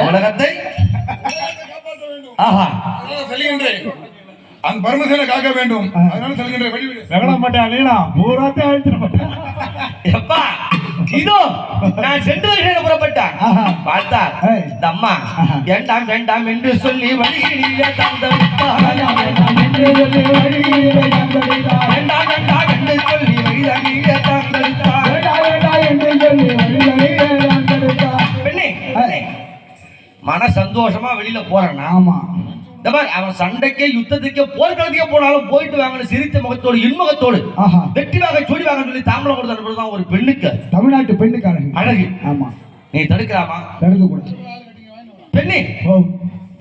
உலகத்தை ஆஹா செல்கின்றேன். அந்த பரமசேனை காக்க வேண்டும். அதனால செல்கின்றேன். வெளிவிடு. வெகல மாட்டேன் நீனா பூராத்தே அழிச்சிட மாட்டேன். எப்பா இதோ நான் சென்று புறப்பட்டேன். பார்த்தா இந்த அம்மா வேண்டாம் வேண்டாம் என்று சொல்லி வழியிலே தந்தளித்தார். வேண்டாம் வேண்டாம் என்று சொல்லி வழியிலே தந்தளித்தார். பெண்ணே மன சந்தோஷமா வெளியில போறான். ஆமா இந்த மாதிரி அவன் சண்டைக்கே யுத்தத்துக்கே போர்க்களத்துக்கே போனாலும் போயிட்டு வாங்க சிரித்த முகத்தோடு இன்முகத்தோடு வெற்றி வாங்க சொல்லி வாங்க சொல்லி தாம்பலம் கொடுத்து அனுப்புறதுதான் ஒரு பெண்ணுக்கு, தமிழ்நாட்டு பெண்ணுக்கு அழகு. ஆமா நீ தடுக்கலாமா? தடுக்க கூடாது. பெண்ணே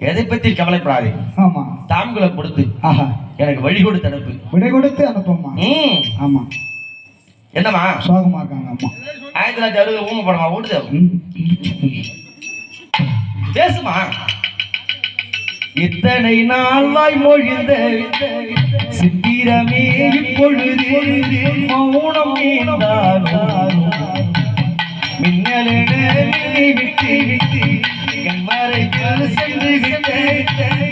எதை பத்தி கவலைப்படாதே. ஆமா தாம்களை கொடுத்து எனக்கு வழி கொடுத்து அனுப்பு. விடை கொடுத்து அனுப்பமா? ஆமா என்னமா சோகமா இருக்காங்க அம்மா? 1960 ஊம படமா ஓடுது பேசுமா? இத்தனை நாளாய் மொழிந்த சித்திரமே இப்பொழுது மௌனம் மின்னலென விட்டு விட்டு என் மறைகள் சென்று விட்டு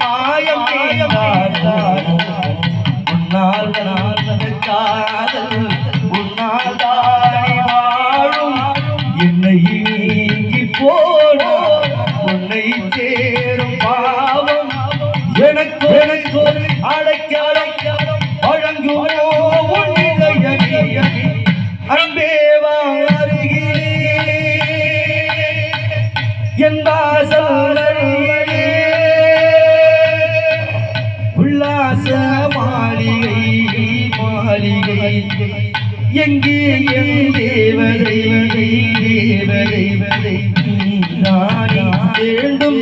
மாயம் உன்னால் காதல் உன்னால் தானே வாழும் என்னை நீங்கி போடும் உன்னை சேரும் பாவம் எனக்கு எனக்கு அழைக்க வழங்குமோ அன்பே வாருகிறே உல்லாச மாளிகை மாளிகை எங்கே என் தேவதை தேவதை வேண்டும்